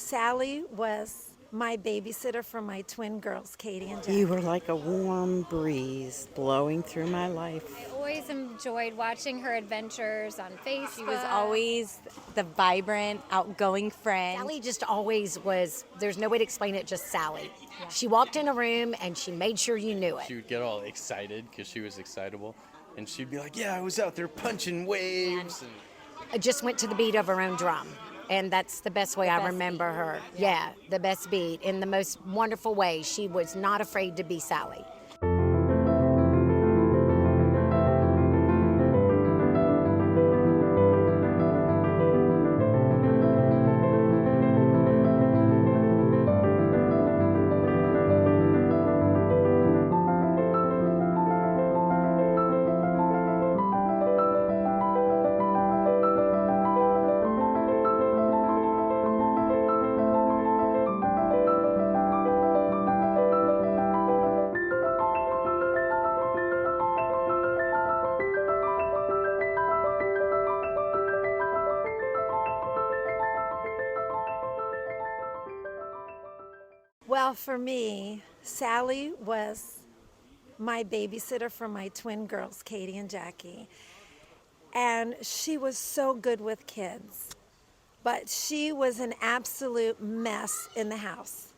Sally was my babysitter for my twin girls, Katie and You Jackie. were like a warm breeze blowing through my life. I always enjoyed watching her adventures on Facebook. She was always the vibrant, outgoing friend. Sally just always was, there's no way to explain it, just Sally. She walked in a room and she made sure you knew it. She would get all excited because she was excitable. And she'd be like, yeah, I was out there punching waves. And I just went to the beat of her own drum. And that's the best way I remember her. Yeah, the best beat in the most wonderful way. She was not afraid to be Sally. Well, for me, Sally was my babysitter for my twin girls, Katie and Jackie. And she was so good with kids, but she was an absolute mess in the house.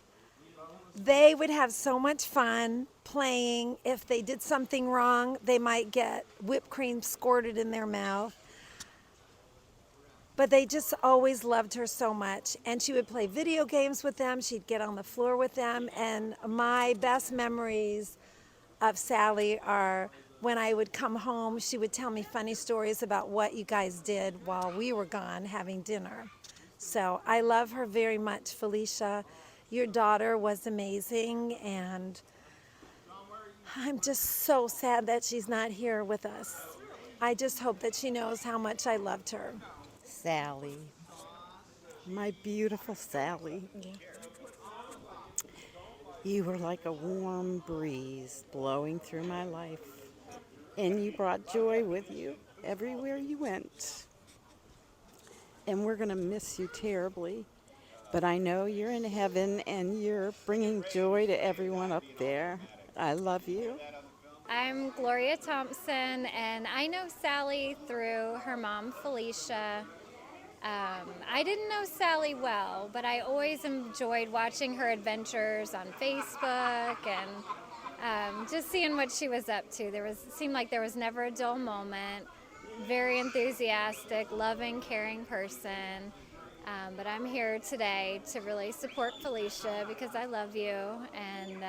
They would have so much fun playing. If they did something wrong, they might get whipped cream squirted in their mouth. But they just always loved her so much. And she would play video games with them. She'd get on the floor with them. And my best memories of Sally are when I would come home, she would tell me funny stories about what you guys did while we were gone having dinner. So I love her very much, Felicia. Your daughter was amazing, and I'm just so sad that she's not here with us. I just hope that she knows how much I loved her. Sally. My beautiful Sally. You were like a warm breeze blowing through my life. And you brought joy with you everywhere you went. And we're going to miss you terribly. But I know you're in heaven and you're bringing joy to everyone up there. I love you. I'm Gloria Thompson, and I know Sally through her mom, Felicia. I didn't know Sally well, but I always enjoyed watching her adventures on Facebook and just seeing what she was up to. Seemed like there was never a dull moment. Very enthusiastic, loving, caring person. But I'm here today to really support Felicia because I love you and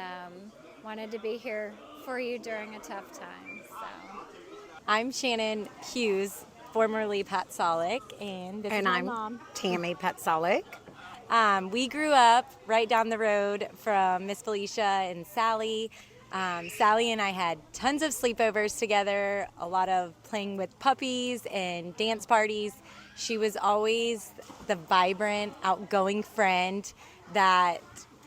wanted to be here for you during a tough time. So. I'm Shannon Hughes, formerly Pat Solik, and this is my I'm mom. Tammy Petzolik. We grew up right down the road from Miss Felicia and Sally. Sally and I had tons of sleepovers together, a lot of playing with puppies and dance parties. She was always the vibrant, outgoing friend that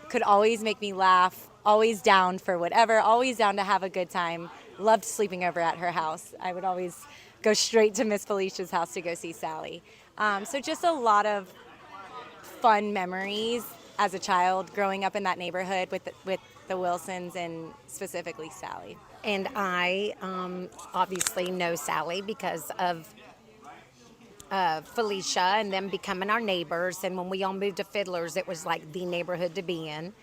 could always make me laugh, always down for whatever, always down to have a good time. Loved sleeping over at her house. I would always go straight to Miss Felicia's house to go see Sally. So just a lot of fun memories as a child growing up in that neighborhood with the Wilsons and specifically Sally. And I obviously know Sally because of Felicia and them becoming our neighbors. And when we all moved to Fiddlers, it was like the neighborhood to be in.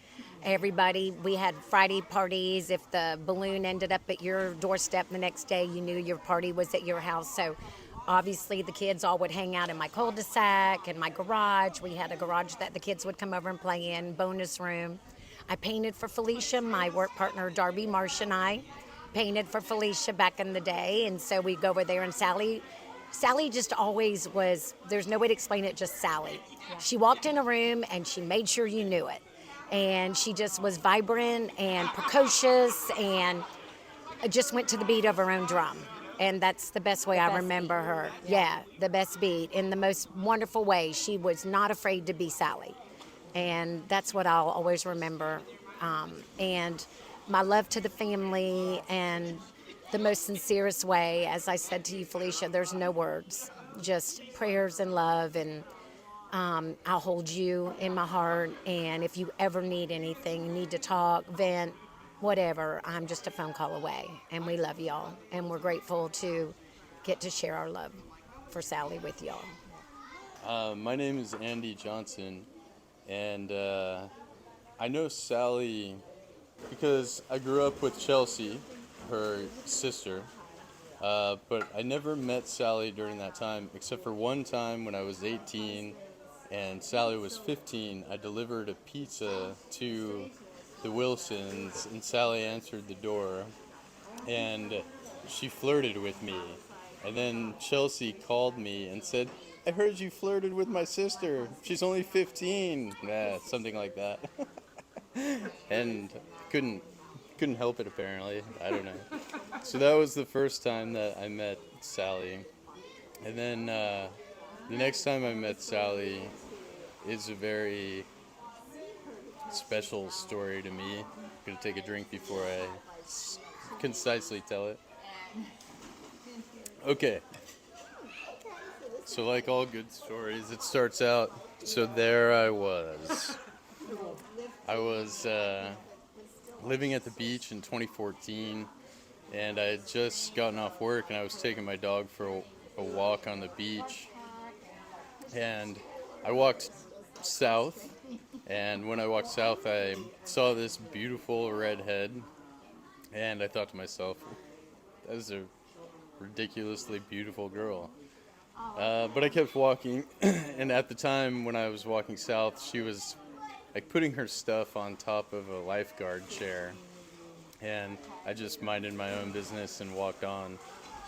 Everybody, we had Friday parties. If the balloon ended up at your doorstep the next day, you knew your party was at your house. So obviously the kids all would hang out in my cul-de-sac and my garage. We had a garage that the kids would come over and play in, bonus room. I painted for Felicia. My work partner, Darby Marsh, and I painted for Felicia back in the day. And so we'd go over there, and Sally just always was, there's no way to explain it, just Sally. Yeah. She walked in a room and she made sure you knew it. And she just was vibrant and precocious and just went to the beat of her own drum. And that's the best way I remember her. Yeah, the best beat in the most wonderful way. She was not afraid to be Sally. And that's what I'll always remember. And my love to the family and the most sincerest way, as I said to you, Felicia, there's no words, just prayers and love. And I'll hold you in my heart. And if you ever need anything, need to talk, vent, whatever, I'm just a phone call away. And we love y'all. And we're grateful to get to share our love for Sally with y'all. My name is Andy Johnson, and I know Sally because I grew up with Chelsea, her sister, but I never met Sally during that time, except for one time when I was 18 and Sally was 15. I delivered a pizza to the Wilsons, and Sally answered the door, and she flirted with me. And then Chelsea called me and said, "I heard you flirted with my sister. She's only 15." Yeah, something like that. And couldn't help it apparently. I don't know. So that was the first time that I met Sally. And then the next time I met Sally is a very special story to me. I'm gonna take a drink before I concisely tell it. Okay. So like all good stories, it starts out, so there I was. I was living at the beach in 2014, and I had just gotten off work, and I was taking my dog for a walk on the beach. And I walked south, and when I walked south, I saw this beautiful redhead, and I thought to myself, that is a ridiculously beautiful girl. But I kept walking, and at the time when I was walking south, she was like putting her stuff on top of a lifeguard chair, and I just minded my own business and walked on.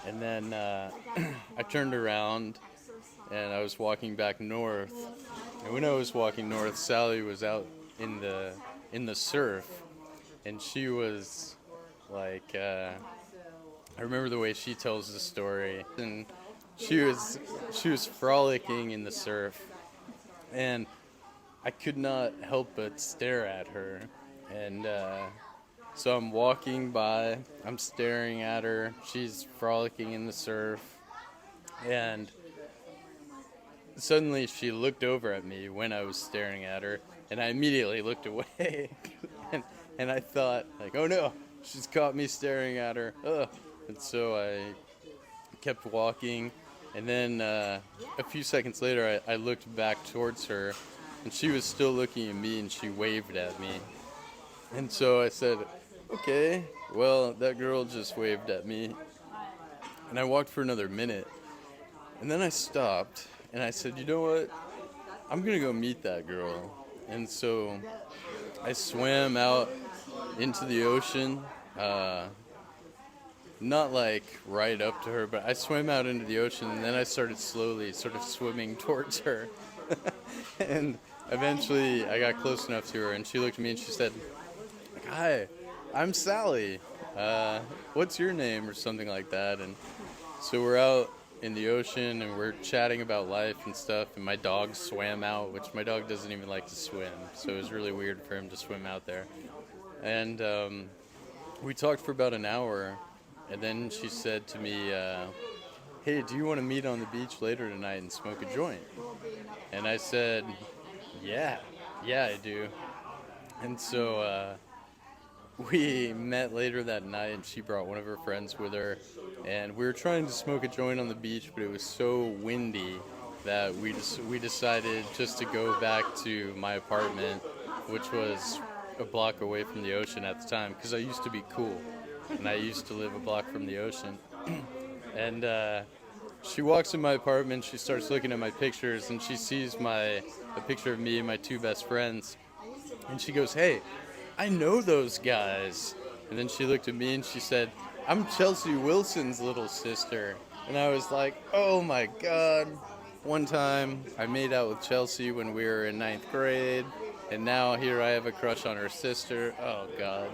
And then I turned around, and I was walking back north. And when I was walking north, Sally was out in the surf, and she was like, I remember the way she tells the story, and she was frolicking in the surf, and I could not help but stare at her. And so I'm walking by, I'm staring at her, she's frolicking in the surf, and suddenly she looked over at me when I was staring at her, and I immediately looked away. and I thought, like, oh no, she's caught me staring at her. Ugh. And so I kept walking, and then a few seconds later I looked back towards her, and she was still looking at me, and she waved at me. And so I said, okay, well, that girl just waved at me. And I walked for another minute, and then I stopped, and I said, you know what, I'm gonna go meet that girl. And so I swam out into the ocean, not like right up to her, but I swam out into the ocean, and then I started slowly sort of swimming towards her. And eventually I got close enough to her, and she looked at me and she said, "Hi, I'm Sally. What's your name?" or something like that. And so we're out in the ocean, and we're chatting about life and stuff, and my dog swam out, which my dog doesn't even like to swim, so it was really weird for him to swim out there. And we talked for about an hour, and then she said to me, hey, do you want to meet on the beach later tonight and smoke a joint? And I said, yeah, I do. And so we met later that night, and she brought one of her friends with her, and we were trying to smoke a joint on the beach, but it was so windy that we decided just to go back to my apartment, which was a block away from the ocean at the time, because I used to be cool, and I used to live a block from the ocean. And she walks in my apartment, she starts looking at my pictures, and she sees a picture of me and my two best friends, and she goes, hey, I know those guys. And then she looked at me and she said, I'm Chelsea Wilson's little sister. And I was like, oh my God. One time I made out with Chelsea when we were in 9th grade, and now here I have a crush on her sister. Oh God.